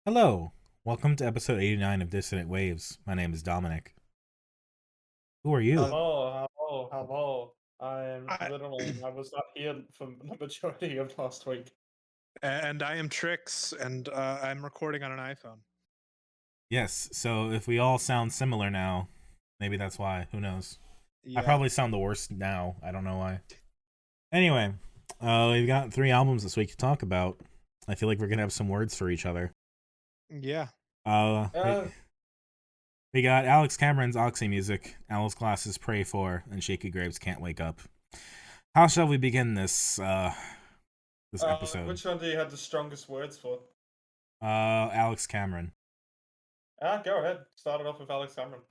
Hello, welcome to episode 89 of Dissonant Waves. My name is Dominic. Who are you? Uh, Hello. I am I, literal. I was not here for the majority of last week. and I am Trix, and I'm recording on an iPhone. Yes, so if we all sound similar now, maybe that's why. Who knows? I Yeah. probably sound the worst now. I don't know why. Anyway, we've got 3 albums this week to talk about. I feel like we're going to have some words for each other. Yeah. Uh, we, Uh, we got Alex Cameron's Oxy Music, Alice Glass's Pray For, and Shakey Graves Can't Wake Up. How shall we begin this episode? which one do you have the strongest words for? Alex Cameron. Go ahead. Start it off with Alex Cameron.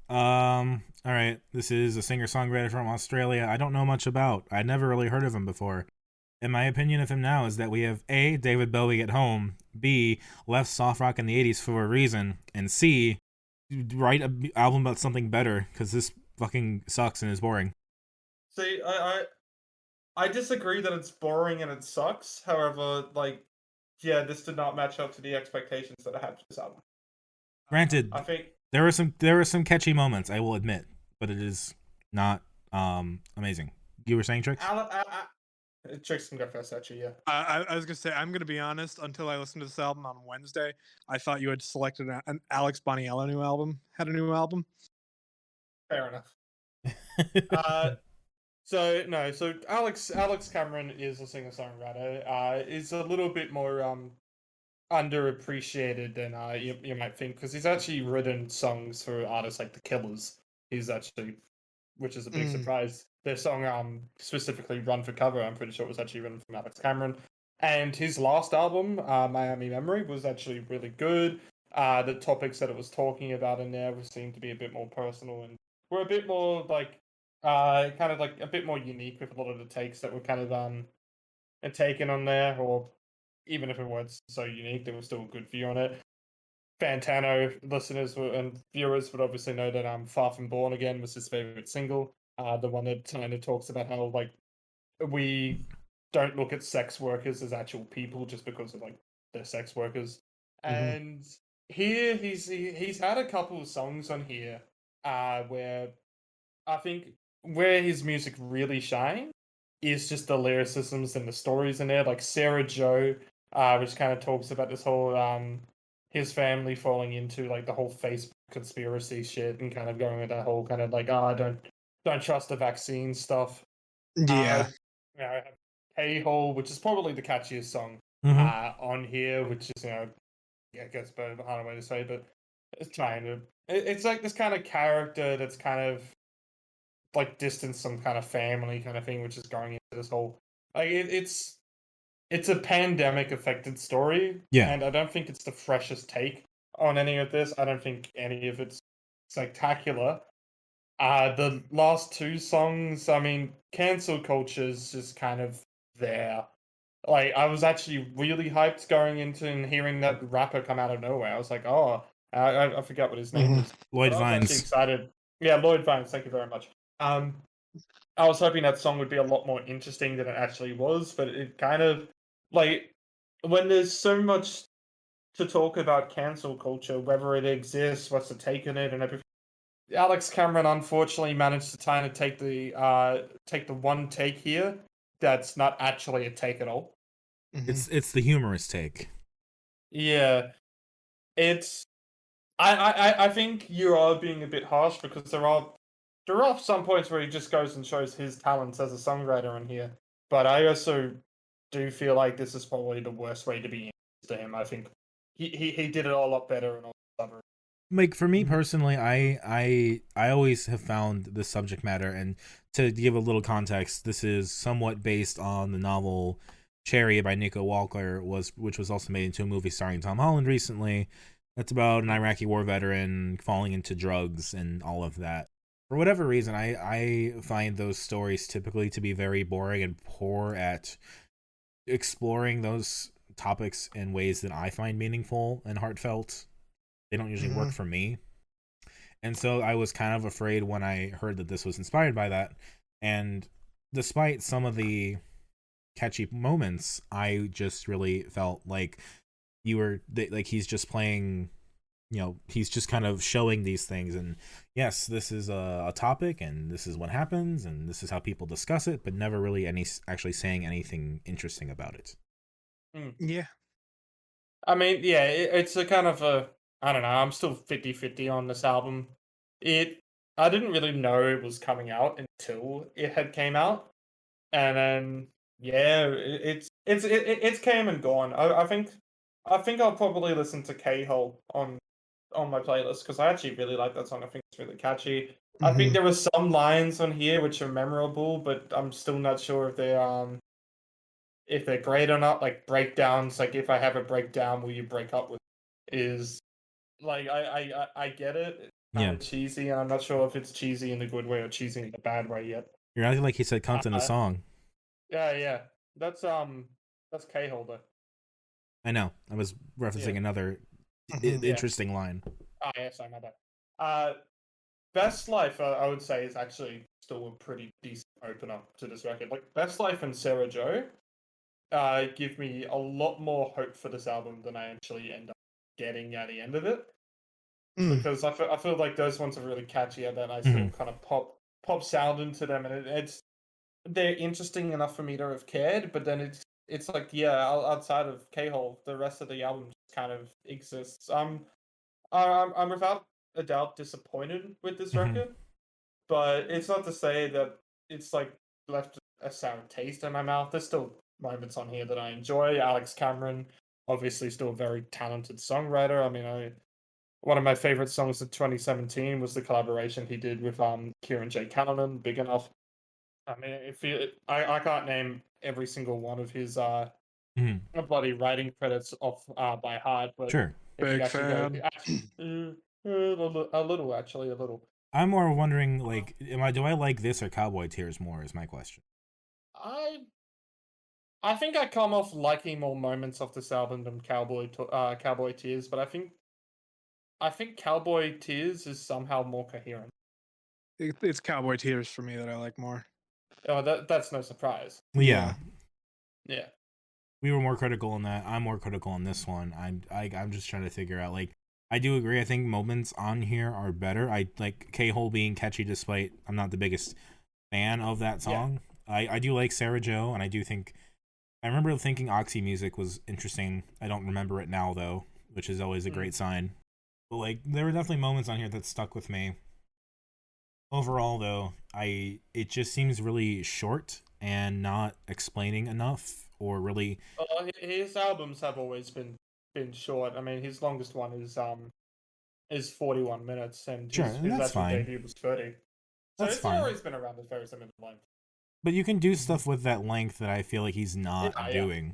All right. This is a singer-songwriter from Australia I don't know much about. I'd never really heard of him before. And my opinion of him now is that we have A, David Bowie at home, B, left soft rock in the 80s for a reason, and C, write an album about something better, because this fucking sucks and is boring. See, I disagree that it's boring and it sucks. However, this did not match up to the expectations that I had for this album. Granted, I think there are some catchy moments, I will admit, but it is not amazing. You were saying, Trix? Tricks can go first, actually. Yeah. I was gonna say I'm gonna be honest. Until I listened to this album on Wednesday, I thought you had selected an Alex Boniello new album. Had a new album. Fair enough. So Alex Cameron is a singer songwriter. Is a little bit more underappreciated than you might think, because he's actually written songs for artists like The Killers. He's actually, which is a big surprise. Their song specifically "Run for Cover," I'm pretty sure it was actually written from Alex Cameron. And his last album, Miami Memory, was actually really good. The topics that it was talking about in there seemed to be a bit more personal and were a bit more kind of like a bit more unique with a lot of the takes that were kind of taken on there, or even if it weren't so unique, there was still a good view on it. Fantano listeners and viewers would obviously know that "Far From Born Again" was his favorite single. The one that kind of talks about how we don't look at sex workers as actual people just because of they're sex workers. And here he's had a couple of songs on here where I think where his music really shines is just the lyricisms and the stories in there, like Sarah Joe, which kind of talks about this whole his family falling into the whole Facebook conspiracy shit and kind of going with that whole kind of don't trust the vaccine stuff. Yeah. Hey Hole, which is probably the catchiest song on here, which is I guess a bit of a harder way to say, but it's it's like this kind of character that's kind of distance some kind of family kind of thing, which is going into this whole it's a pandemic affected story. Yeah. And I don't think it's the freshest take on any of this. I don't think any of it's spectacular. The last 2 songs, I mean, cancel culture's just kind of there. I was actually really hyped going into and hearing that rapper come out of nowhere. I was like, oh, I forgot what his name is. Lloyd I was Vines. actually excited. Yeah, Lloyd Vines. Thank you very much. I was hoping that song would be a lot more interesting than it actually was, but it kind of when there's so much to talk about cancel culture, whether it exists, what's the take on it, and everything. Alex Cameron unfortunately managed to kind of take the one take here that's not actually a take at all. It's the humorous take. Yeah, it's I think you are being a bit harsh, because there are some points where he just goes and shows his talents as a songwriter in here. But I also do feel like this is probably the worst way to be to him. I think he did it a lot better and all that stuff. Like, for me personally, I always have found this subject matter, and to give a little context, this is somewhat based on the novel Cherry by Nico Walker, which was also made into a movie starring Tom Holland recently. That's about an Iraqi war veteran falling into drugs and all of that. For whatever reason, I find those stories typically to be very boring and poor at exploring those topics in ways that I find meaningful and heartfelt. They don't usually work for me. And so I was kind of afraid when I heard that this was inspired by that. And despite some of the catchy moments, I just really felt like like he's just playing, he's just kind of showing these things, and yes, this is a topic, and this is what happens, and this is how people discuss it, but never really actually saying anything interesting about it. Yeah. I mean, yeah, it's a kind of a, I don't know, I'm still 50-50 on this album. I didn't really know it was coming out until it had came out. And then, yeah, it's came and gone. I think I'll probably listen to K-Hole on my playlist because I actually really like that song. I think it's really catchy. I think there were some lines on here which are memorable, but I'm still not sure if they're great or not. Like breakdowns, like if I have a breakdown, will you break up with? Is like I get it. It's kind of cheesy, and I'm not sure if it's cheesy in the good way or cheesy in the bad way yet. You're acting like he said cunt in the song. Yeah. That's K-Hole though. I know. I was referencing another interesting line. Oh yeah, sorry, my bad. Best Life, I would say, is actually still a pretty decent opener to this record. Like Best Life and Sarah Joe give me a lot more hope for this album than I actually end up getting at the end of it. Because I feel like those ones are really catchy, and then I still kind of pop sound into them, and they're interesting enough for me to have cared. But then it's like, yeah, outside of K-Hole, the rest of the album just kind of exists. I'm without a doubt disappointed with this record, but it's not to say that it's like left a sour taste in my mouth. There's still moments on here that I enjoy. Alex Cameron, obviously, still a very talented songwriter. I mean, one of my favorite songs of 2017 was the collaboration he did with Kieran J. Callanan, Big Enough. I mean, I can't name every single one of his bloody writing credits off by heart, but sure. Big fan. A little. I'm more wondering, like, do I like this or Cowboy Tears more? Is my question. I think I come off liking more moments of this album than Cowboy Tears, but I think Cowboy Tears is somehow more coherent. It's Cowboy Tears for me that I like more. Oh, that's no surprise. Yeah. We were more critical on that. I'm more critical on this one. I'm just trying to figure out, like, I do agree. I think moments on here are better. I like K-Hole being catchy, despite I'm not the biggest fan of that song. Yeah. I do like Sarah Joe, and I remember thinking Oxy Music was interesting. I don't remember it now though, which is always a great sign. But like, there were definitely moments on here that stuck with me. Overall, though, it just seems really short and not explaining enough, or really. His albums have always been short. I mean, his longest one is 41 minutes, and his that's fine. Debut was 30. So it's always been around this very similar length. But you can do stuff with that length that I feel like he's not doing.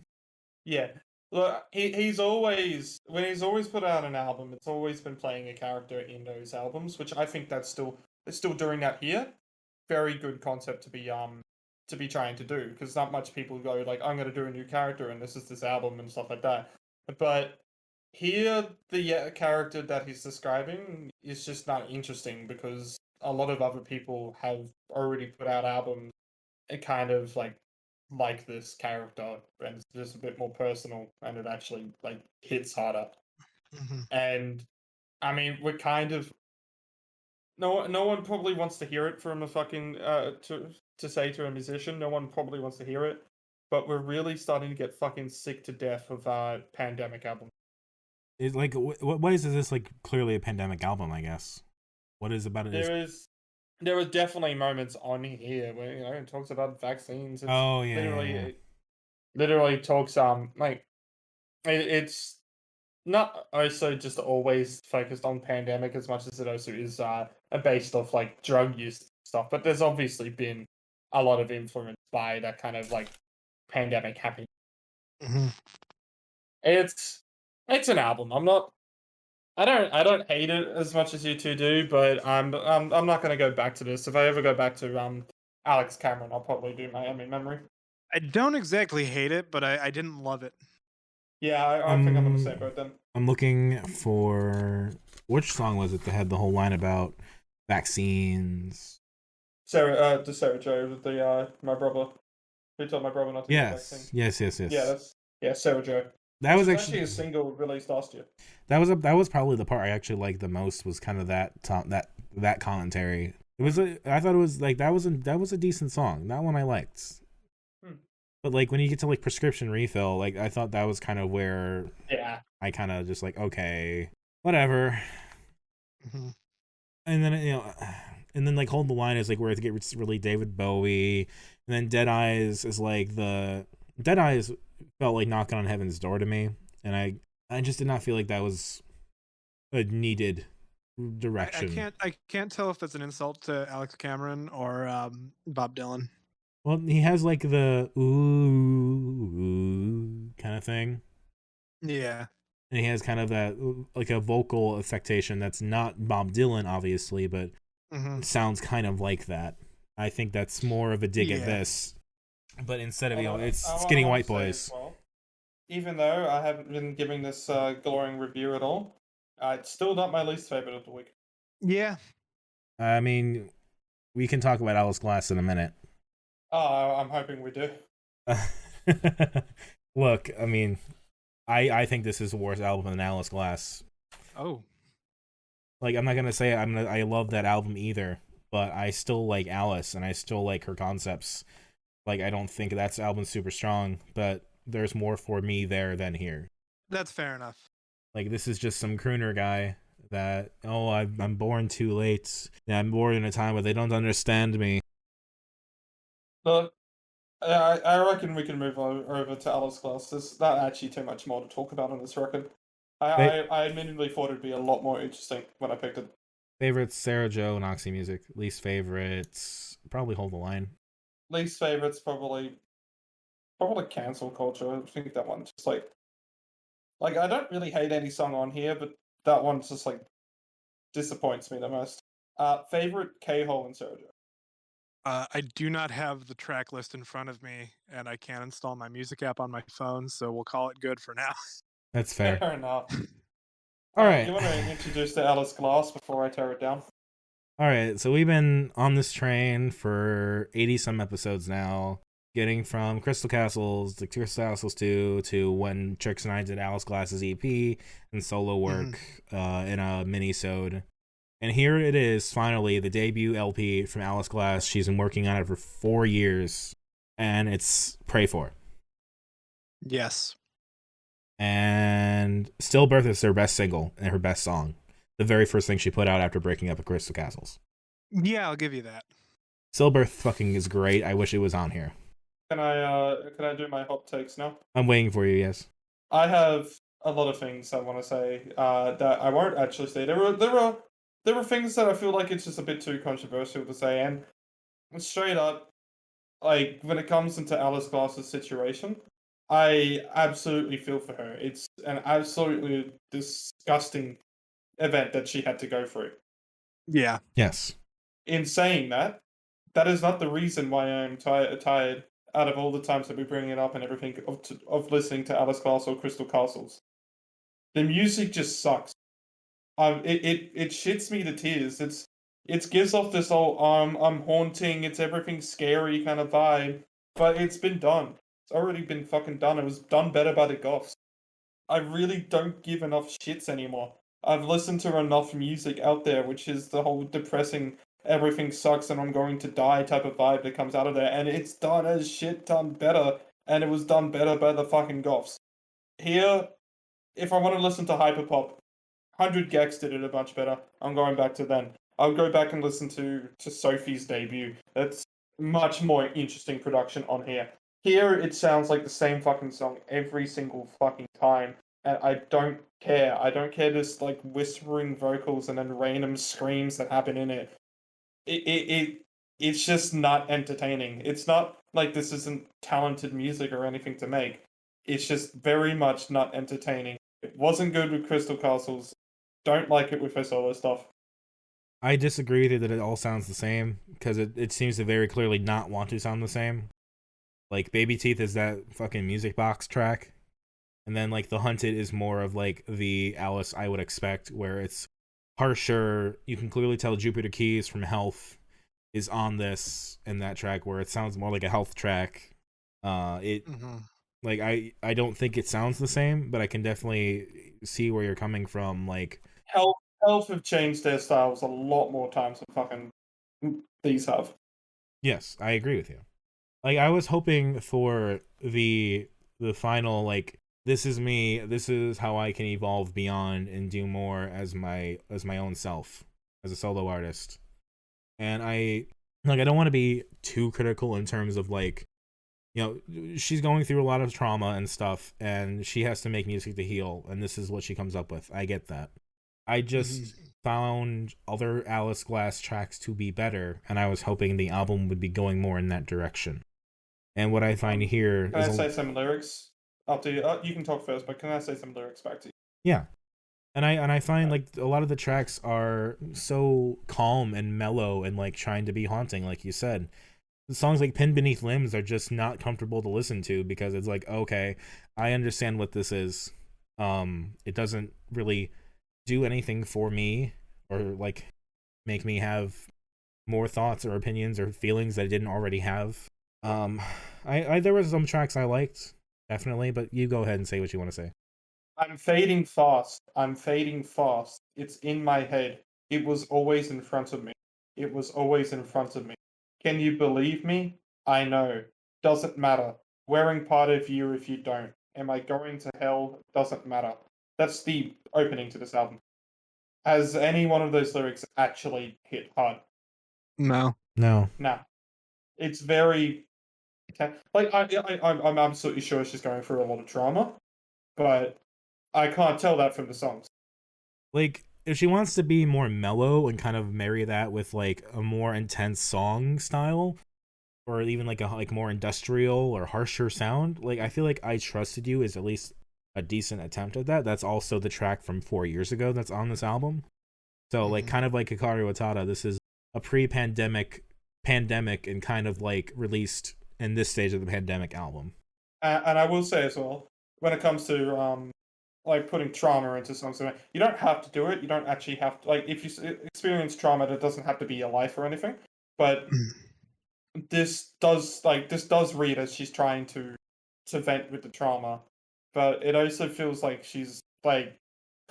Yeah. Look, he's always put out an album, it's always been playing a character in those albums, which I think that's still doing that here. Very good concept to be trying to do, because not much people go like, I'm going to do a new character and this album and stuff like that. But here, the character that he's describing is just not interesting, because a lot of other people have already put out albums kind of like this character, and it's just a bit more personal, and it actually like hits harder. And I mean, we're kind of no one probably wants to hear it from a fucking to say to a musician. No one probably wants to hear it, but we're really starting to get fucking sick to death of pandemic albums. It's like, what is this, like, clearly a pandemic album, I guess? What is about it? There was definitely moments on here where it talks about vaccines. It's literally talks like it's not also just always focused on pandemic as much as it also is based off like drug use stuff. But there's obviously been a lot of influence by that kind of like pandemic happening. It's an album. I don't hate it as much as you two do, but I'm not gonna go back to this. If I ever go back to Alex Cameron, I'll probably do Miami Memory. I don't exactly hate it, but I didn't love it. Yeah, I think I'm on the same boat then. I'm looking for, which song was it that had the whole line about vaccines? Sarah Joe with the my brother. Who told my brother not to get vaccines? Yes. Yeah, Sarah Joe. That was Which is actually a single released last year. that was probably the part I actually liked the most, was kind of that commentary. It was I thought it was like that was a decent song. That one I liked. Hmm. But like when you get to like Prescription Refill, like I thought that was kind of where Yeah. I kind of just like, okay, whatever. Mm-hmm. And then and then like Hold the Line is like where it gets really David Bowie, and then Dead Eyes is like the Dead Eyes felt like knocking on heaven's door to me, and I just did not feel like that was a needed direction. I can't tell if that's an insult to Alex Cameron or Bob Dylan. Well, he has like the ooh kind of thing, Yeah. and he has kind of that like a vocal affectation that's not Bob Dylan, obviously, but Mm-hmm. sounds kind of like that. I think that's more of a dig at Yeah. this, but instead of I it's wanna Skinny White say Boys. as well, even though I haven't been giving this glowing review at all, it's still not my least favorite of the week. Yeah. I mean, we can talk about Alice Glass in a minute. Oh, I'm hoping we do. Look, I mean, I think this is a worse album than Alice Glass. Oh. Like, I'm not gonna say I love that album either, but I still like Alice and I still like her concepts. Like, I don't think that album's super strong, but there's more for me there than here. That's fair enough. Like, this is just some crooner guy that, I'm born too late. Yeah, I'm born in a time where they don't understand me. Look, I reckon we can move over to Alice Glass. There's not actually too much more to talk about on this record. I admittedly thought it'd be a lot more interesting when I picked it. Favorites, Sarah Joe and Oxy Music. Least favorites, probably Hold the Line. Least favorites probably cancel culture. I think that one just like I don't really hate any song on here, but that one just like disappoints me the most. Favorite K-Hole and Sarah Joe. I do not have the track list in front of me, and I can't install my music app on my phone, so we'll call it good for now. That's fair. Fair enough. All right. You want to introduce the Alice Glass before I tear it down? All right. So we've been on this train for 80 some episodes now, getting from Crystal Castles to Crystal Castles 2 to when Trix and I did Alice Glass's EP and solo work in a mini-sode. And here it is, finally, the debut LP from Alice Glass. She's been working on it for 4 years, and it's Pray For. Yes. And Stillbirth is her best single and her best song. The very first thing she put out after breaking up with Crystal Castles. Yeah, I'll give you that. Stillbirth fucking is great. I wish it was on here. Can I do my hot takes now? I'm waiting for you, yes. I have a lot of things I want to say that I won't actually say. There are things that I feel like it's just a bit too controversial to say, and straight up, like when it comes into Alice Glass's situation, I absolutely feel for her. It's an absolutely disgusting event that she had to go through. Yeah. Yes. In saying that, that is not the reason why I'm tired out of all the times that we bring it up and everything of listening to Alice Glass or Crystal Castles. The music just sucks. It shits me to tears. It gives off this whole I'm haunting, it's everything scary kind of vibe, but it's been done. It's already been fucking done. It was done better by the Goths. I really don't give enough shits anymore. I've listened to enough music out there, which is the whole depressing, everything sucks and I'm going to die type of vibe that comes out of there, and it's done as shit done better, and it was done better by the fucking Goths. Here, if I want to listen to hyperpop, 100 Gex did it a bunch better. I'm going back to then. I'll go back and listen to Sophie's debut. That's much more interesting production on here. Here, it sounds like the same fucking song every single fucking time, and I don't care. I don't care this like whispering vocals and then random screams that happen in it. It's just not entertaining. It's not like this isn't talented music or anything to make. It's just very much not entertaining. It wasn't good with Crystal Castles. Don't like it with her solo stuff. I disagree with you that it all sounds the same, because it seems to very clearly not want to sound the same. Like, Baby Teeth is that fucking music box track, and then, like, The Hunted is more of, like, the Alice I would expect, where it's harsher. You can clearly tell Jupiter Keys from Health is on this, in that track, where it sounds more like a Health track. Like I don't think it sounds the same, but I can definitely see where you're coming from. Like Health have changed their styles a lot more times than fucking these have. yes, I agree with you. Like I was hoping for the final like this is me, this is how I can evolve beyond and do more as my own self as a solo artist. And I don't want to be too critical in terms of like, you know, she's going through a lot of trauma and stuff and she has to make music to heal and this is what she comes up with. I get that. I just found other Alice Glass tracks to be better and I was hoping the album would be going more in that direction. And what I find here Can is I say some lyrics after you? You can talk first, but can I say some lyrics back to you? yeah. And I find like a lot of the tracks are so calm and mellow and like trying to be haunting, like you said. The songs like Pin Beneath Limbs are just not comfortable to listen to because it's like, okay, I understand what this is. It doesn't really do anything for me or like make me have more thoughts or opinions or feelings that I didn't already have. I there was some tracks I liked, definitely, but you go ahead and say what you want to say. I'm fading fast. I'm fading fast. It's in my head. It was always in front of me. It was always in front of me. Can you believe me? I know. Doesn't matter. Wearing part of you if you don't. Am I going to hell? Doesn't matter. That's the opening to this album. Has any one of those lyrics actually hit hard? No. No. Nah. It's very like I'm absolutely sure she's going through a lot of trauma, but I can't tell that from the songs. Like if she wants to be more mellow and kind of marry that with like a more intense song style or even like a like more industrial or harsher sound, like I feel like I Trusted You is at least a decent attempt at that. That's also the track from 4 years ago that's on this album. So like kind of like Hikaru Utada, this is a pre-pandemic and kind of like released in this stage of the pandemic album. And I will say as well, when it comes to like putting trauma into songs, you don't have to do it. You don't actually have to. Like if you experience trauma, that doesn't have to be your life or anything. But this does read as she's trying to vent with the trauma, but it also feels like she's like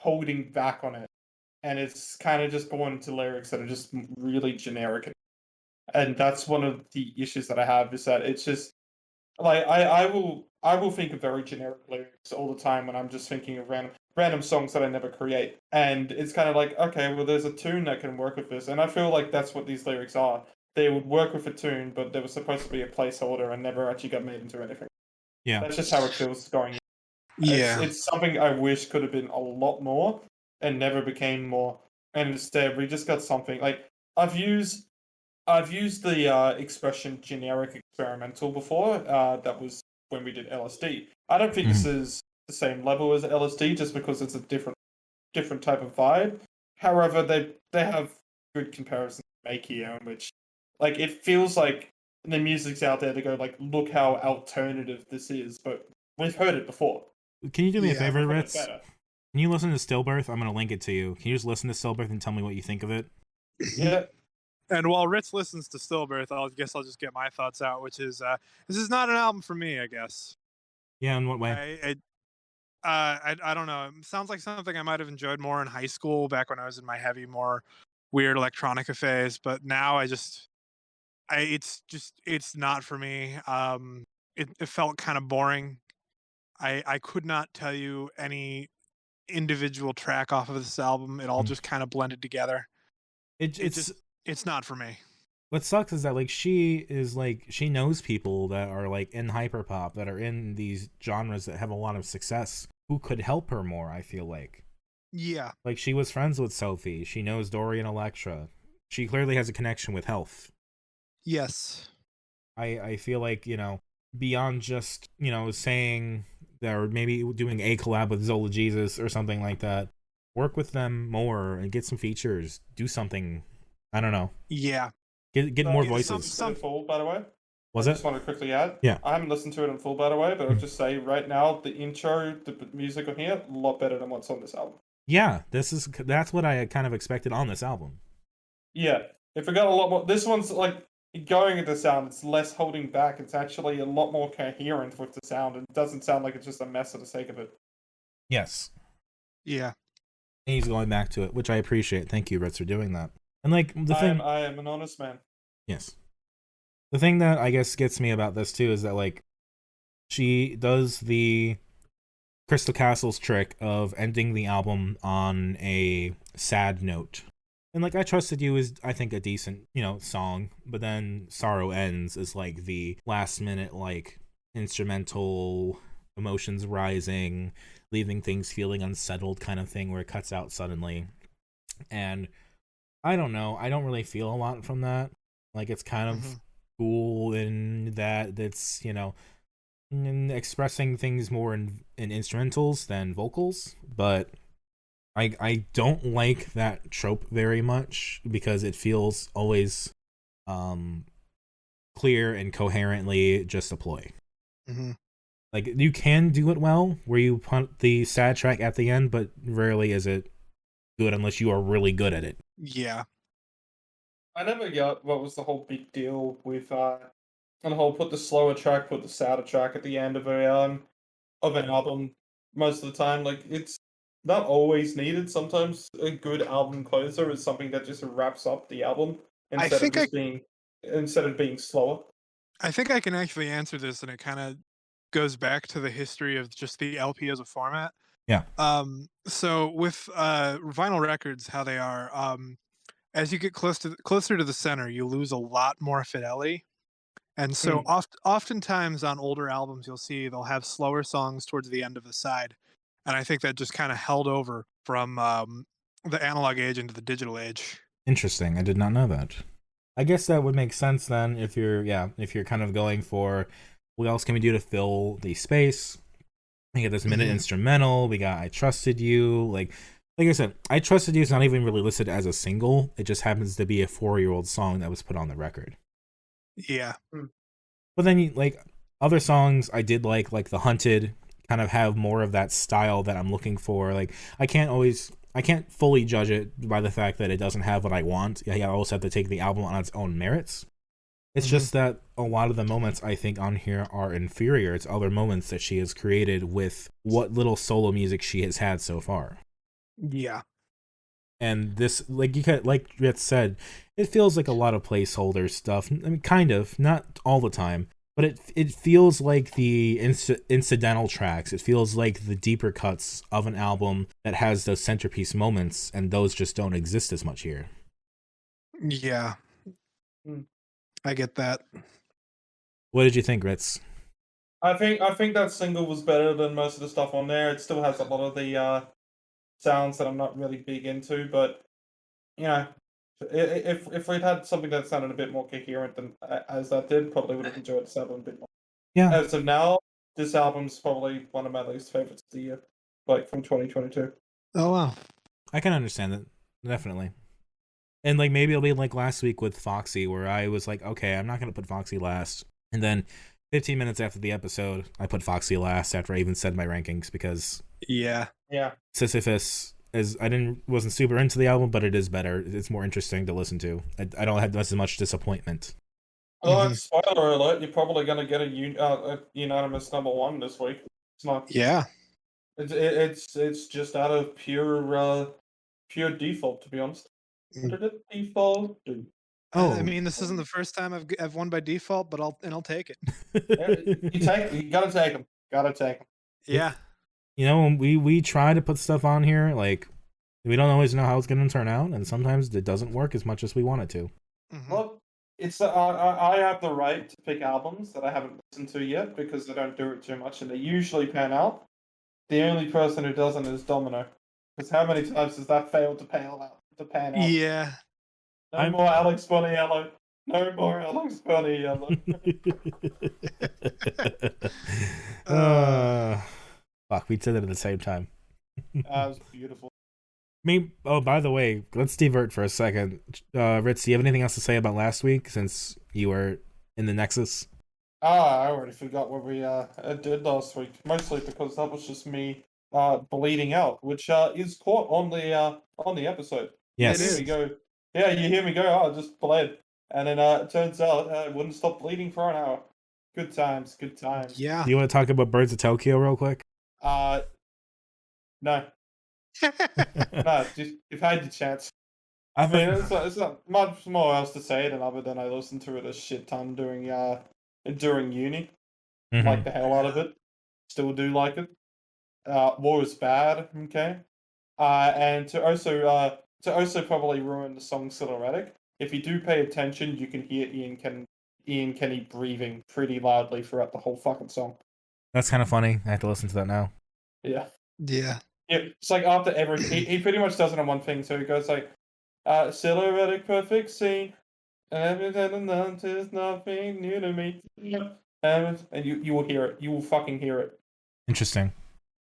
holding back on it, and it's kind of just born into lyrics that are just really generic. And that's one of the issues that I have is that it's just like I will think of very generic lyrics all the time when I'm just thinking of random songs that I never create. And it's kind of like, okay, well there's a tune that can work with this. And I feel like that's what these lyrics are. They would work with a tune, but they were supposed to be a placeholder and never actually got made into anything. Yeah. That's just how it feels going. Yeah. It's something I wish could have been a lot more and never became more. And instead we just got something like I've used the expression generic experimental before. That was when we did LSD. I don't think this is the same level as LSD just because it's a different type of vibe. However, they have good comparisons to make here, in which like it feels like the music's out there to go like, look how alternative this is, but we've heard it before. Can you do me a favor, We've heard it Ritz? better. Can you listen to Stillbirth? I'm gonna link it to you. Can you just listen to Stillbirth and tell me what you think of it? Yeah. And while Ritz listens to Stillbirth, I'll just get my thoughts out, which is this is not an album for me, I guess. Yeah, in what way? I don't know. It sounds like something I might have enjoyed more in high school, back when I was in my heavy, more weird electronica phase. But now it's not for me. It felt kind of boring. I could not tell you any individual track off of this album. It all just kind of blended together. It's not for me. What sucks is that like she knows people that are like in hyperpop that are in these genres that have a lot of success who could help her more. I feel like like she was friends with Sophie. She knows Dory and Electra. She clearly has a connection with Health. Yes. I feel like, you know, beyond just, you know, saying that or maybe doing a collab with Zola Jesus or something like that, work with them more and get some features. Do something. I don't know. Yeah. Get more voices. Some full, by the way. Was I it? just want to quickly add. Yeah. I haven't listened to it in full, by the way, but I'll just say right now, the intro, the music on here, a lot better than what's on this album. Yeah, that's what I kind of expected on this album. Yeah, if we got a lot more, this one's like going into sound. It's less holding back. It's actually a lot more coherent with the sound. It doesn't sound like it's just a mess for the sake of it. Yes. Yeah. And he's going back to it, which I appreciate. Thank you, Ritz, for doing that. And like the thing, I am an honest man. yes, the thing that I guess gets me about this too is that like she does the Crystal Castles trick of ending the album on a sad note. And like I Trusted You is I think a decent, song, but then Sorrow Ends is like the last minute like instrumental emotions rising, leaving things feeling unsettled kind of thing where it cuts out suddenly. And I don't know, I don't really feel a lot from that. Like it's kind of cool in that it's, expressing things more in instrumentals than vocals, but I don't like that trope very much because it feels always clear and coherently just a ploy. Like you can do it well where you put the sad track at the end, but rarely is it good unless you are really good at it. Yeah. I never got what was the whole big deal with the whole put the slower track, put the sadder track at the end of an album. Most of the time, like it's not always needed. Sometimes a good album closer is something that just wraps up the album instead of being slower. I think I can actually answer this, and it kind of goes back to the history of just the LP as a format. Yeah. So with vinyl records, how they are, as you get closer to the center, you lose a lot more fidelity. And so oftentimes on older albums, you'll see they'll have slower songs towards the end of the side. And I think that just kind of held over from the analog age into the digital age. Interesting. I did not know that. I guess that would make sense then if you're kind of going for what else can we do to fill the space. We got this minute instrumental. We got I Trusted You. Like I said, I Trusted You is not even really listed as a single. It just happens to be a 4-year-old song that was put on the record. Yeah. But then, like, other songs I did like The Hunted, kind of have more of that style that I'm looking for. Like, I can't fully judge it by the fact that it doesn't have what I want. I also have to take the album on its own merits. It's just that a lot of the moments I think on here are inferior to other moments that she has created with what little solo music she has had so far. Yeah. And this, like Ritz said, it feels like a lot of placeholder stuff. I mean, kind of, not all the time, but it feels like the incidental tracks. It feels like the deeper cuts of an album that has those centerpiece moments, and those just don't exist as much here. Yeah. I get that. What did you think, Ritz? I think that single was better than most of the stuff on there. It still has a lot of the sounds that I'm not really big into, but if we'd had something that sounded a bit more coherent than as that did, probably would have enjoyed this album a bit more. Yeah. As of now, this album's probably one of my least favorites of the year, like from 2022. Oh wow. I can understand that, definitely. And like maybe it'll be like last week with Foxy, where I was like, okay, I'm not gonna put Foxy last, and then 15 minutes after the episode, I put Foxy last after I even said my rankings because yeah, Sisyphus wasn't super into the album, but it is better. It's more interesting to listen to. I don't have as much disappointment. Oh, spoiler alert! You're probably gonna get a unanimous number one this week. It's not. Yeah. It's just out of pure default, to be honest. What did it default do? Oh, I mean, this isn't the first time I've won by default, but I'll take it. You gotta take them. Gotta take them. Yeah. When we try to put stuff on here, like we don't always know how it's going to turn out, and sometimes it doesn't work as much as we want it to. Well, it's I have the right to pick albums that I haven't listened to yet because they don't do it too much, and they usually pan out. The only person who doesn't is Domino, because how many times has that failed to pan out? Yeah. No more Alex Boniello. No more Alex Boniello. Fuck, we did it at the same time. That was beautiful. By the way, let's divert for a second. Ritz, do you have anything else to say about last week since you were in the Nexus? I already forgot what we did last week. Mostly because that was just me bleeding out, which is caught on the episode. Yes. You hear me go. Yeah, you hear me go. Oh, I just bled. And then it turns out it wouldn't stop bleeding for an hour. Good times, good times. Yeah. Do you want to talk about Birds of Tokyo real quick? No. No, just, you've had your chance. I I mean, think it's not much more else to say than other than I listened to it a shit ton during uni. Mhm. Like the hell out of it. Still do like it. War is bad, okay? And to also probably ruin the song Silhouettic, if you do pay attention, you can hear Ian Kenny breathing pretty loudly throughout the whole fucking song. that's kind of funny. I have to listen to that now. Yeah. Yeah. Yeah, it's like after every he pretty much does it on one thing, so he goes like silhouettic perfect scene. Everything is nothing new to me. And you will hear it. You will fucking hear it. Interesting.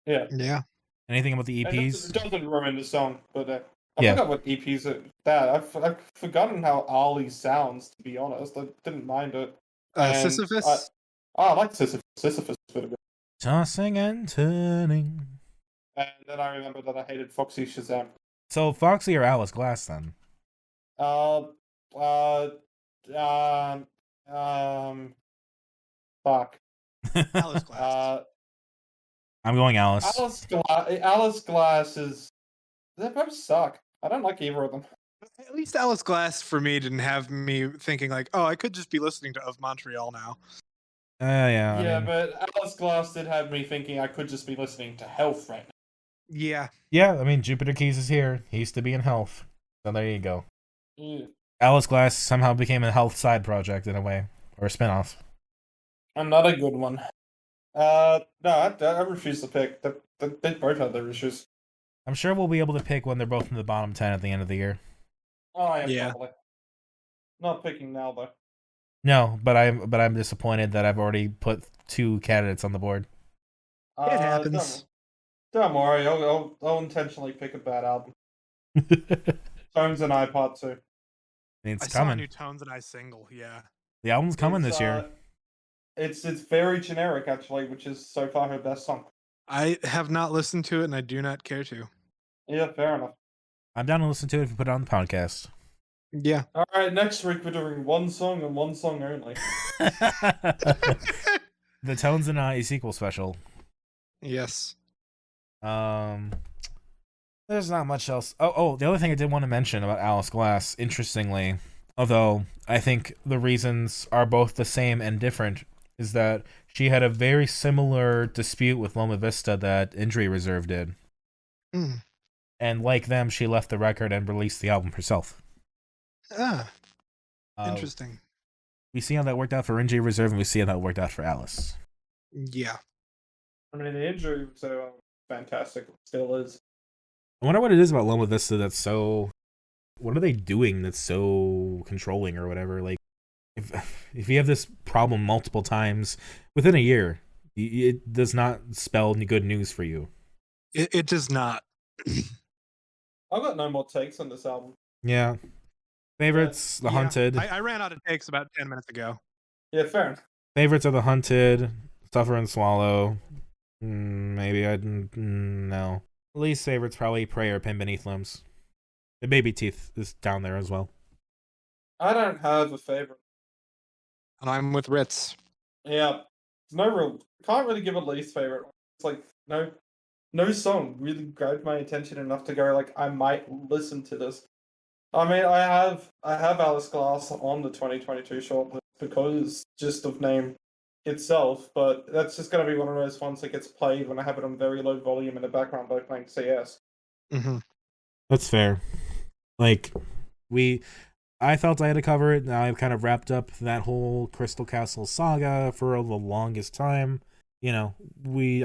Yeah. Yeah. Anything about the And EPs? it doesn't ruin the song, but I Yeah. forgot what EPs are that. I've forgotten how Ali sounds, to be honest. I didn't mind it. And Sisyphus? I like Sisyphus a bit. Tossing and turning. And then I remember that I hated Foxy Shazam. So Foxy or Alice Glass then? Fuck. Alice Glass. I'm going Alice. Alice Glass is. They both suck. I don't like either of them. At least Alice Glass for me didn't have me thinking like, oh, I could just be listening to Of Montreal now. Yeah. I mean, but Alice Glass did have me thinking I could just be listening to Health right now. Yeah. yeah. I mean, Jupiter Keys is here. He used to be in Health, so there you go. Yeah. Alice Glass somehow became a Health side project in a way, or a spinoff. Another good one. No, I refuse to pick. They both have their issues. I'm sure we'll be able to pick when they're both in the bottom 10 at the end of the year. Oh, Yeah. probably. Not picking now though. No, but I'm disappointed that I've already put 2 candidates on the board. It happens. Don't worry, I'll intentionally pick a bad album. Tones and I Part 2. It's I saw a coming. new Tones and I single, yeah. The album's coming this year. It's very generic actually, which is so far her best song. I have not listened to it and I do not care to. Yeah, fair enough. I'm down to listen to it if you put it on the podcast. Yeah. Alright, next week we're doing one song and one song only. The Tones and I sequel special. Yes. There's not much else. Oh, the other thing I did want to mention about Alice Glass, interestingly, although I think the reasons are both the same and different, is that she had a very similar dispute with Loma Vista that Injury Reserve did. Mm. And like them, she left the record and released the album herself. Interesting. We see how that worked out for Injury Reserve, and we see how that worked out for Alice. Yeah. I mean, the Injury was so fantastic. It still is. I wonder what it is about Loma Vista that's so... What are they doing that's so controlling or whatever? Like, if you have this problem multiple times within a year, it does not spell any good news for you. It does not. I've got no more takes on this album. Yeah. Favorites, The Hunted. I ran out of takes about 10 minutes ago. Yeah, fair enough. Favorites are The Hunted, Suffer and Swallow. Maybe no. Least favorite's probably Pray or Pin Beneath Limbs. The Baby Teeth is down there as well. I don't have a favorite. And I'm with Ritz. Yeah, can't really give a least favorite. It's like no song really grabbed my attention enough to go like I might listen to this. I mean, I have Alice Glass on the 2022 shortlist because just of name itself, but that's just gonna be one of those ones that gets played when I have it on very low volume in the background by playing CS. Mm-hmm. That's fair. Like, I felt I had to cover it. Now I've kind of wrapped up that whole Crystal Castle saga for the longest time. You know,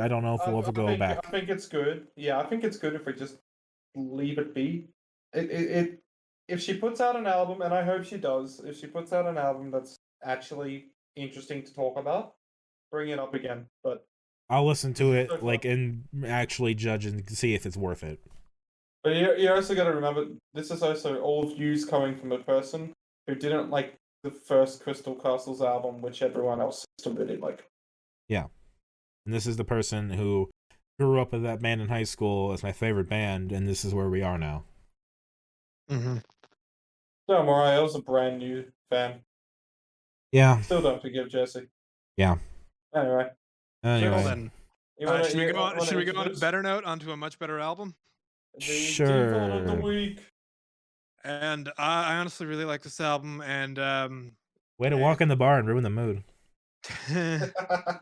I don't know if we'll ever go back. I think it's good. Yeah, I think it's good if we just leave it be. If she puts out an album, and I hope she does, if she puts out an album that's actually interesting to talk about, bring it up again. But I'll listen to it, like, and actually judge and see if it's worth it. But you also got to remember, this is also all views coming from a person who didn't like the first Crystal Castles album, which everyone else seems to really like. Yeah. And this is the person who grew up with that band in high school as my favorite band, and this is where we are now. Mm-hmm. Don't worry, it was a brand new fan. Yeah. Still don't forgive Jesse. Yeah. Anyway. Anyway. Well then, should we go on? Should we go on a introduce better note onto a much better album? the Default of the Sure. week? And I honestly really like this album, and Way to walk in the bar and ruin the mood. a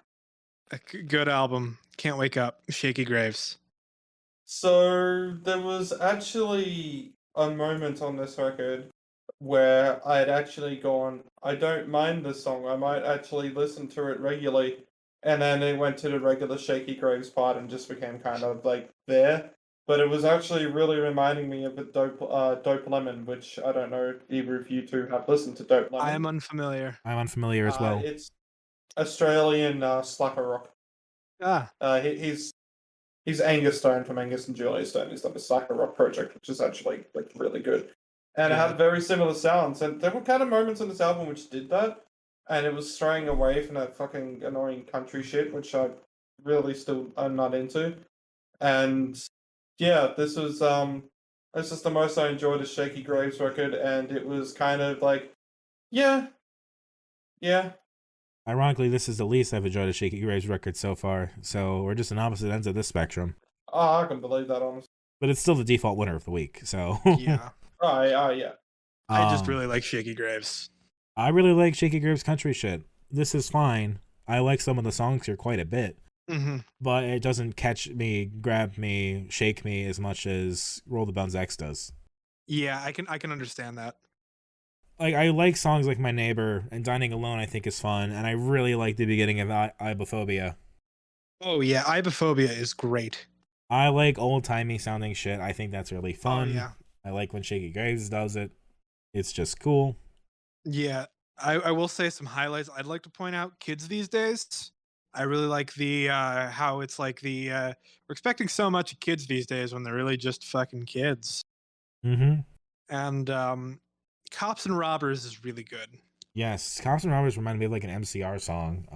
good album. Can't wake up. Shakey Graves. So there was actually a moment on this record where I had actually gone, I don't mind this song. I might actually listen to it regularly. And then it went to the regular Shakey Graves part and just became kind of like there. But it was actually really reminding me of Dope Lemon, which I don't know if either of you two have listened to Dope Lemon. I am unfamiliar. I'm unfamiliar as well. It's Australian slacker rock. He's Angus Stone from Angus and Julia Stone. He's done the slacker rock project, which is actually like really good. And it had very similar sounds. And there were kind of moments on this album which did that. And it was straying away from that fucking annoying country shit, which I really still am not into. And yeah, this is the most I enjoyed a Shakey Graves record, and it was kind of like, yeah. Ironically, this is the least I've enjoyed a Shakey Graves record so far, so we're just on opposite ends of this spectrum. Oh, I can believe that, honestly. But it's still the default winner of the week, so... Yeah. Yeah. I just really like Shakey Graves. I really like Shakey Graves' country shit. This is fine. I like some of the songs here quite a bit. Mm-hmm. But it doesn't catch me, grab me, shake me as much as Roll the Bones X does. Yeah, I can understand that. Like, I like songs like My Neighbor and Dining Alone, I think is fun, and I really like the beginning of Ibophobia. Oh yeah, Ibophobia is great. I like old-timey sounding shit. I think that's really fun. Oh, yeah. I like when Shakey Graves does it. It's just cool. Yeah, I will say some highlights. I'd like to point out Kids These Days. I really like the how it's like the we're expecting so much of kids these days when they're really just fucking kids. Mm-hmm. And Cops and Robbers is really good. Yes, Cops and Robbers remind me of like an MCR song.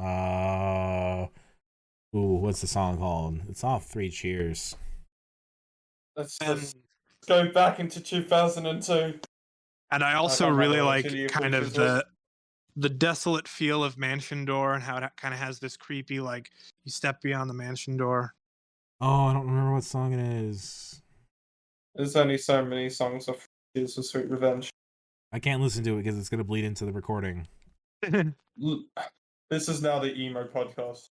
What's the song called? It's off 3 Cheers. Let's go back into 2002. And I also really like kind of the desolate feel of Mansion Door and how it kind of has this creepy, like, you step beyond the mansion door. Oh, I don't remember what song it is. There's only so many songs of Tears for Sweet Revenge. I can't listen to it because it's going to bleed into the recording. This is now the emo podcast.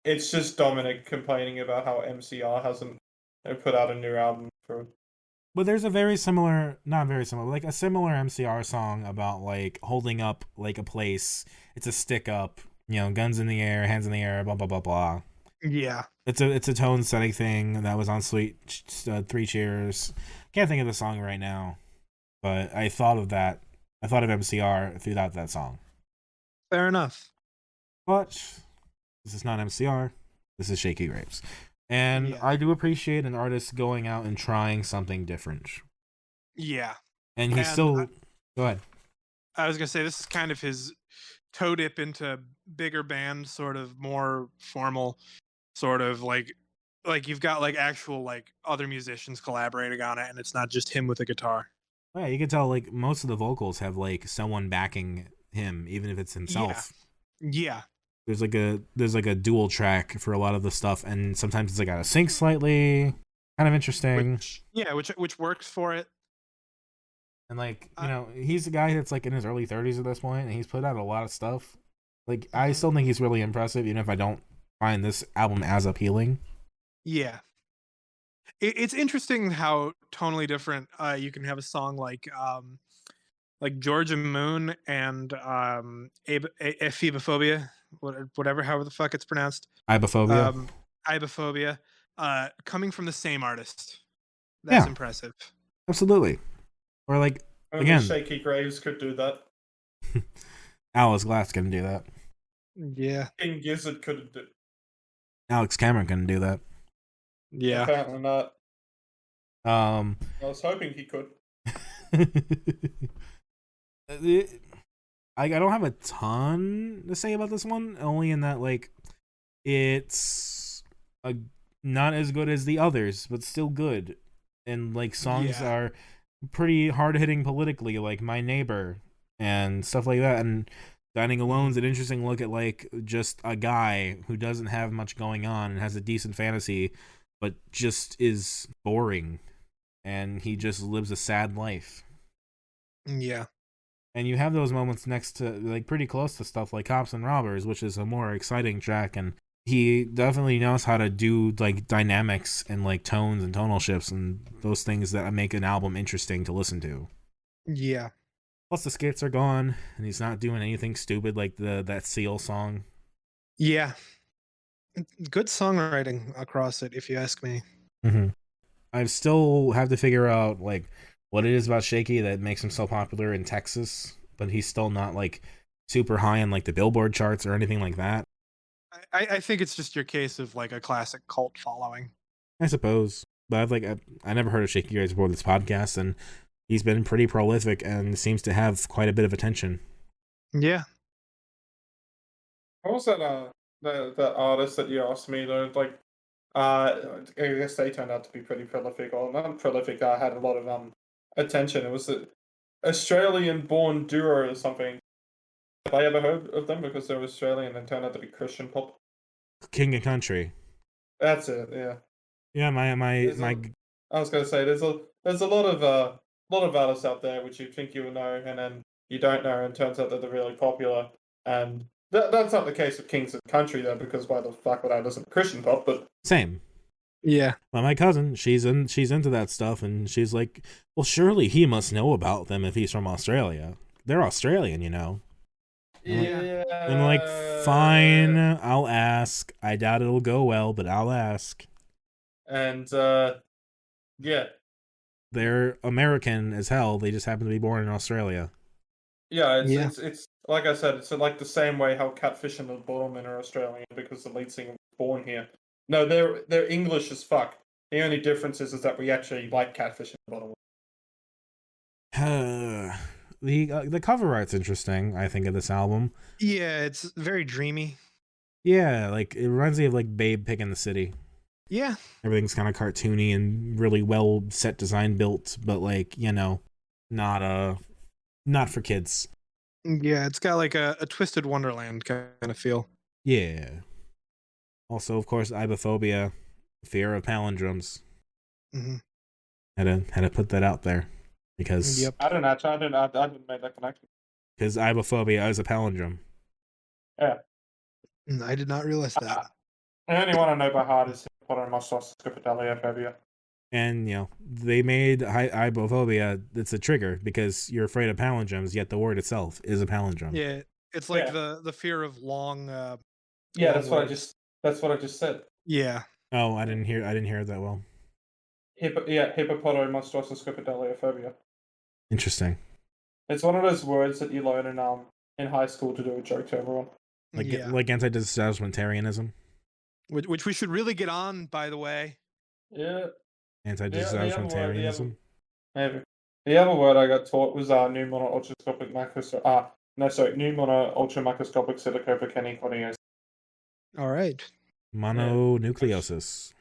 It's just Dominic complaining about how MCR hasn't put out a new album for... But there's a very similar, not very similar, like a similar MCR song about like holding up like a place. It's a stick up, you know, guns in the air, hands in the air, blah blah blah blah. Yeah, it's a tone setting thing that was on 3 Cheers. Can't think of the song right now, but I thought of that. I thought of MCR throughout that song. Fair enough. But this is not MCR. This is Shakey Graves. And Yeah. I do appreciate an artist going out and trying something different. Yeah. And he's still... Go ahead. I was going to say, this is kind of his toe dip into bigger band, sort of more formal, sort of like you've got like actual like other musicians collaborating on it, and it's not just him with a guitar. Yeah, you can tell like most of the vocals have like someone backing him, even if it's himself. Yeah. There's like a dual track for a lot of the stuff, and sometimes it's like out of sync slightly. Kind of interesting. Which works for it. And like, you know, he's a guy that's like in his early 30s at this point, and he's put out a lot of stuff. Like, I still think he's really impressive, even if I don't find this album as appealing. Yeah. It's interesting how tonally different you can have a song like Georgia Moon and Ephemophobia, whatever, however the fuck it's pronounced. Ibophobia. Ibophobia. Coming from the same artist. That's impressive. Absolutely. Or like, only again, Shakey Graves could do that. Alice Glass couldn't do that. Yeah. King Gizzard couldn't do. Alex Cameron couldn't do that. Yeah. Apparently not. I was hoping he could. I don't have a ton to say about this one, only in that like it's not as good as the others, but still good. And like songs are pretty hard hitting politically, like My Neighbor and stuff like that. And Dining Alone's an interesting look at like just a guy who doesn't have much going on and has a decent fantasy, but just is boring, and he just lives a sad life. Yeah. And you have those moments next to, like, pretty close to stuff like Cops and Robbers, which is a more exciting track, and he definitely knows how to do like dynamics and like tones and tonal shifts and those things that make an album interesting to listen to. Yeah. Plus the skits are gone, and he's not doing anything stupid like that Seal song. Yeah. Good songwriting across it, if you ask me. Mm-hmm. I still have to figure out like what it is about Shakey that makes him so popular in Texas, but he's still not like super high in like the Billboard charts or anything like that. I think it's just your case of like a classic cult following. I suppose, but I never heard of Shakey Graves before this podcast, and he's been pretty prolific and seems to have quite a bit of attention. Yeah. What was that? The artist that you asked me though, like, I guess they turned out to be pretty prolific, or not prolific. I had a lot of attention. It was an Australian-born duo or something. Have I ever heard of them because they're Australian and turned out to be Christian pop? King and Country. That's it. Yeah. Yeah, my I was gonna say there's a lot of artists out there which you think you will know and then you don't know, and turns out that they're really popular. And that's not the case with Kings of Country though, because why the fuck would I listen to Christian pop? But same. Yeah. Well, my cousin, she's into that stuff, and she's like, well, surely he must know about them if he's from Australia. They're Australian, you know. yeah, I'm like, fine, I'll ask. I doubt it'll go well, but I'll ask. And yeah, They're American as hell. They just happen to be born in Australia. yeah, Yeah. it's like I said, it's like the same way how Catfish and the Bottlemen are Australian because the lead singer was born here. No, they're English as fuck. The only difference is that we actually like Catfish and the Bottlemen. The cover art's interesting, I think, of this album. Yeah, it's very dreamy. Yeah, like it reminds me of like Babe Pig in the City. Yeah. Everything's kind of cartoony and really well set design built, but like, you know, not for kids. Yeah, it's got like a Twisted Wonderland kind of feel. Yeah. Also, of course, ibophobia, fear of palindromes. Mm-hmm. Had to put that out there because Yep. I didn't make that connection. Because ibophobia is a palindrome. Yeah. I did not realize that. The only one I know by heart is Scripitalia. And, you know, they made ibophobia, it's a trigger because you're afraid of palindromes, yet the word itself is a palindrome. Yeah, it's like the fear of long. Yeah, long that's what I just said. Yeah. Oh, I didn't hear it that well. Hippopotamiscrophobia. Interesting. It's one of those words that you learn in high school to do a joke to everyone. Like anti-disestablishmentarianism. Which we should really get on, by the way. Yeah. Anti-disestablishmentarianism. Maybe. The other word I got taught was new mono-ultrascopic ultramicroscopic silicopic. All right. Mononucleosis.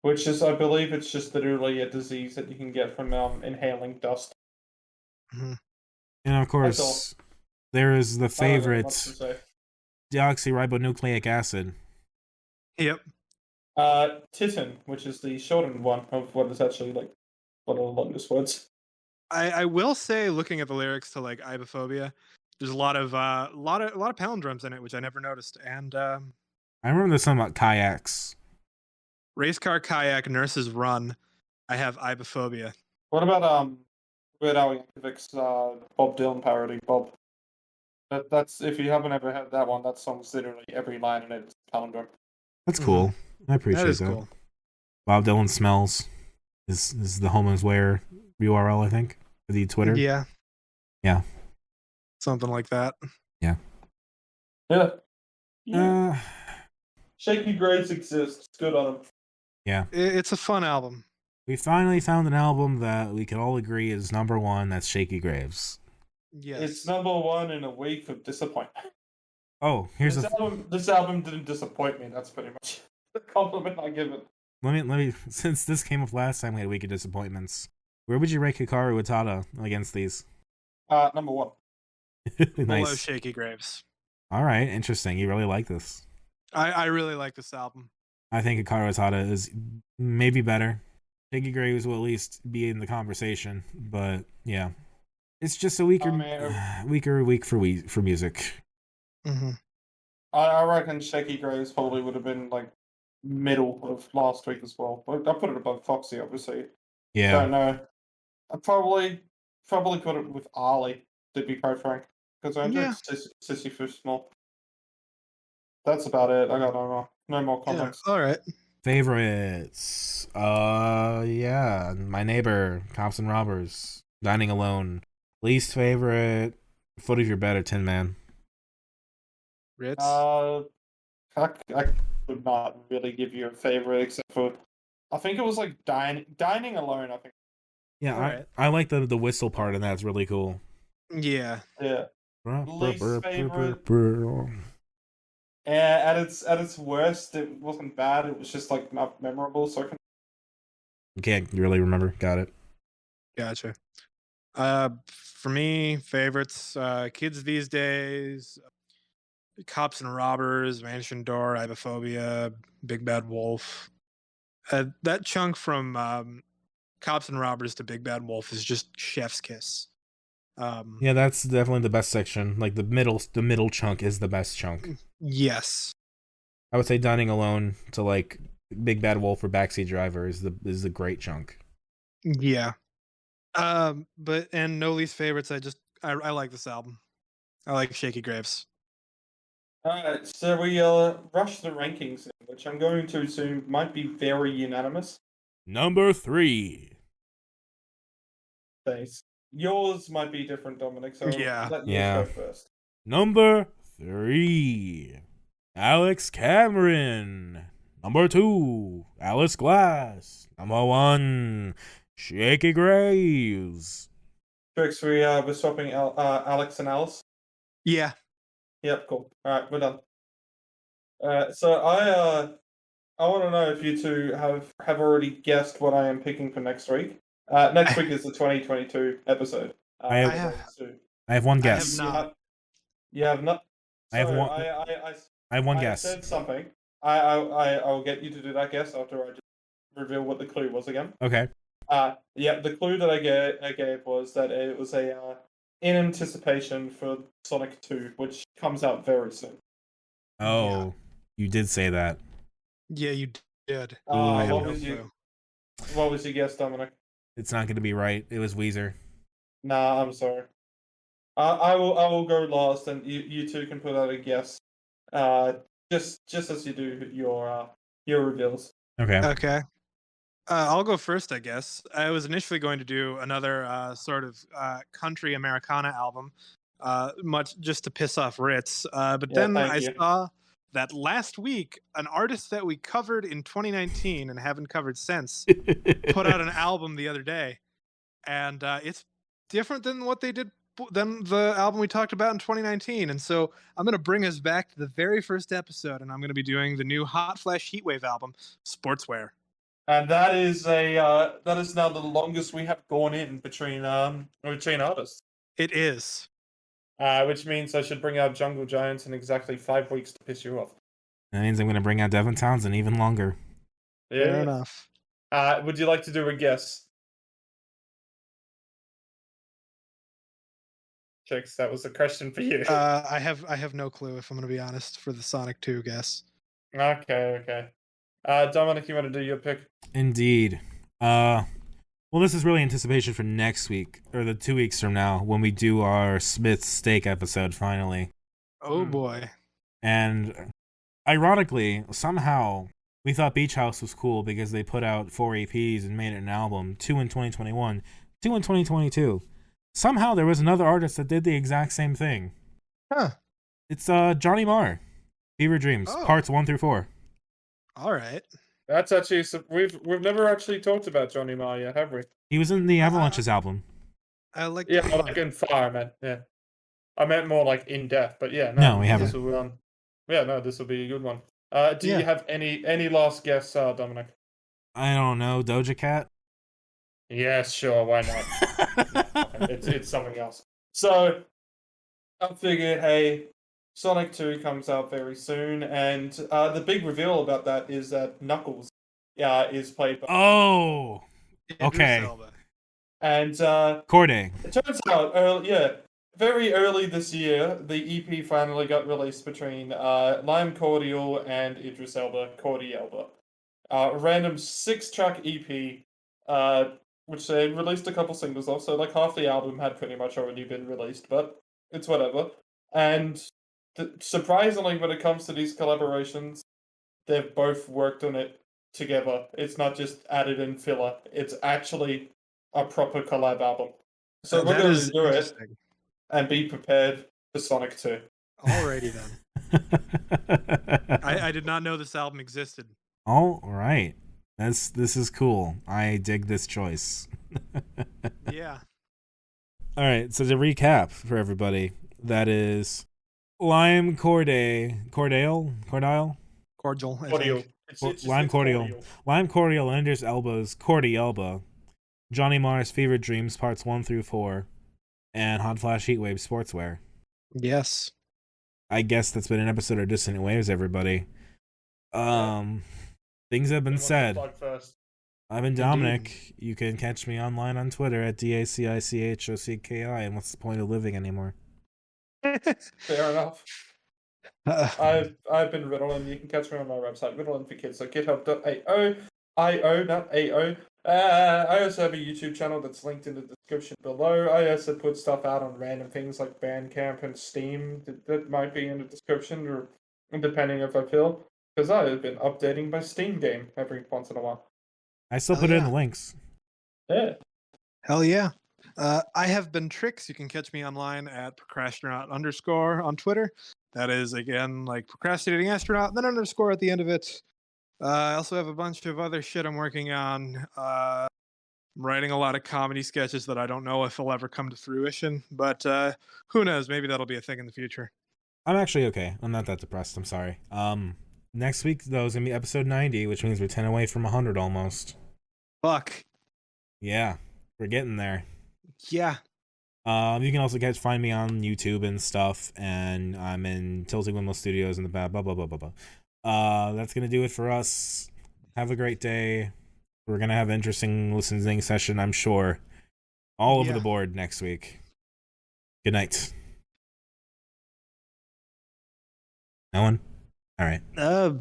Which is, I believe, it's just literally a disease that you can get from inhaling dust. Mm-hmm. And of course, there is the favorite deoxyribonucleic acid. Yep. Titin, which is the shortened one of what is actually like one of the longest words. I will say, looking at the lyrics to like ibophobia, there's a lot of palindromes in it, which I never noticed. And I remember there's something about kayaks. Race car, kayak, nurses run. I have ibophobia. What about Weird Al Yankovic's Bob Dylan parody, Bob? That's if you haven't ever heard that one, that song's literally every line in it is a palindrome. That's cool. I appreciate that. That is cool. Bob Dylan Smells is the Homer's Wear URL, I think, for the Twitter. Yeah. Yeah. Something like that. Yeah. Yeah. Shakey Graves exists. Good on him. Yeah. It's a fun album. We finally found an album that we can all agree is number one. That's Shakey Graves. Yes. It's number one in a week of disappointment. Oh, here's this album didn't disappoint me. That's pretty much the compliment I give it. Let me since this came up last time we had a week of disappointments. Where would you rank Hikaru Utada against these? Number one. Below Nice. Shakey Graves. All right, interesting. You really like this. I really like this album. I think Hikaru Utada is maybe better. Shakey Graves will at least be in the conversation, but yeah, it's just a weaker week for music. Mm-hmm. I reckon Shakey Graves probably would have been like middle of last week as well. I put it above Foxy, obviously. Yeah. Don't know. I probably put it with Ali, to be quite frank, because I enjoyed Sisyphus more. That's about it. I got no more comments. Yeah. All right. Favorites. Yeah. My Neighbor, Cops and Robbers, Dining Alone. Least favorite, Foot of Your Bed or Tin Man. Ritz. I would not really give you a favorite except for I think it was like Dining Alone. I think. Yeah, right. I like the whistle part, and that's really cool. Yeah. Yeah. Least favorite. At its worst, it wasn't bad. It was just like not memorable. So You can't really remember. Got it. Gotcha. For me, favorites: Kids These Days, Cops and Robbers, Mansion Door, Ibophobia, Big Bad Wolf. That chunk from Cops and Robbers to Big Bad Wolf is just chef's kiss. Yeah, that's definitely the best section. Like the middle chunk is the best chunk. Yes. I would say Dining Alone to like Big Bad Wolf or Backseat Driver is the great chunk. Yeah. But no least favorites. I like this album. I like Shakey Graves. Alright, so we rush the rankings, which I'm going to assume might be very unanimous. Number 3. Thanks. Yours might be different, Dominic, so Yeah. let yours go first. Number 3. Alex Cameron. Number 2. Alice Glass. Number 1. Shakey Graves. Tricks, we're swapping Alex and Alice. Yeah. Yep, cool. Alright, we're done. So I want to know if you two have already guessed what I am picking for next week. Next week is the 2022 episode. I have one guess. You have not. I have one. I have one guess. I said something. I'll get you to do that guess after I just reveal what the clue was again. Okay. Yeah, the clue that I gave was that it was in anticipation for Sonic 2, which comes out very soon. Oh, Yeah. You did say that. Yeah, you did. What was your guess, Dominic? It's not going to be right. It was Weezer. Nah, I'm sorry. I will go last, and you two can put out a guess. Just as you do your reveals. Okay. Okay. I'll go first, I guess. I was initially going to do another sort of country Americana album, much just to piss off Ritz. But then I saw that last week, an artist that we covered in 2019 and haven't covered since put out an album the other day, and it's different than what they did than the album we talked about in 2019. And so I'm going to bring us back to the very first episode, and I'm going to be doing the new Hot Flash Heatwave album, Sportswear. And that is now the longest we have gone in between artists. It is. Which means I should bring out Jungle Giants in exactly 5 weeks to piss you off. That means I'm going to bring out Devin Townsend even longer. Yeah. Fair enough. Would you like to do a guess? Chicks, that was a question for you. I have no clue, if I'm going to be honest, for the Sonic 2 guess. Okay. Dominic, you want to do your pick? Indeed. Well, this is really anticipation for next week, or the 2 weeks from now, when we do our Smith's Steak episode, finally. Oh, boy. And, ironically, somehow, we thought Beach House was cool because they put out 4 EPs and made it an album, 2 in 2021, 2 in 2022. Somehow, there was another artist that did the exact same thing. Huh. It's Johnny Marr. Fever Dreams, parts 1 through 4. All right. That's actually we've never actually talked about Johnny Marr yet, have we? He was in the Avalanches album. I like. Yeah, like in far, man. Yeah, I meant more like in depth, but yeah, no we haven't. This will be a good one. Do you have any last guess, Dominic? I don't know, Doja Cat. Yes, sure, why not? it's something else. So, I figured, hey, Sonic 2 comes out very soon, and the big reveal about that is that Knuckles is played by... Oh, Idris okay. Elba. And Corday. it turns out, very early this year, the EP finally got released between Lime Cordial and Idris Elba, Cordy Elba. A random 6-track EP, which they released a couple singles of, so like half the album had pretty much already been released, but it's whatever. And surprisingly, when it comes to these collaborations, they've both worked on it together. It's not just added in filler. It's actually a proper collab album. So we're That going is to do it interesting. and be prepared for Sonic 2. Alrighty then. I did not know this album existed. All right. This is cool. I dig this choice. Yeah. All right, so to recap for everybody, that is Lime Cordial, Cordial. I Cordial. think. Lime Cordial, Lime Cordial, and Idris Elba's Cordy Elba, Johnny Marr's Fever Dreams Parts 1 through 4, and Hot Flash Heatwave Sportswear. Yes. I guess that's been an episode of Dissonant Waves, everybody. Things have been said. I've been Dominic. You can catch me online on Twitter at DACICHOCKI. And what's the point of living anymore? Fair enough. I've been Riddlin. You can catch me on my website, Riddlin for Kids, so github.io, not AO. I also have a YouTube channel that's linked in the description below. I also put stuff out on random things like Bandcamp and Steam that might be in the description, or depending if I feel, because I have been updating my Steam game every once in a while. I still put it in the links. Yeah. Hell yeah. I have been Tricks. You can catch me online at procrastinaut_ on Twitter. That is, again, like procrastinating astronaut, then underscore at the end of it. I also have a bunch of other shit I'm working on. I'm writing a lot of comedy sketches that I don't know if will ever come to fruition, but who knows? Maybe that'll be a thing in the future. I'm actually okay. I'm not that depressed. I'm sorry. Next week, though, is going to be episode 90, which means we're 10 away from 100 almost. Fuck. Yeah, we're getting there. Yeah. You can also find me on YouTube and stuff, and I'm in Tilting Windmill Studios and the blah, blah, blah, blah, blah. That's going to do it for us. Have a great day. We're going to have an interesting listening session, I'm sure, all over the board next week. Good night. No one? All right. Yeah.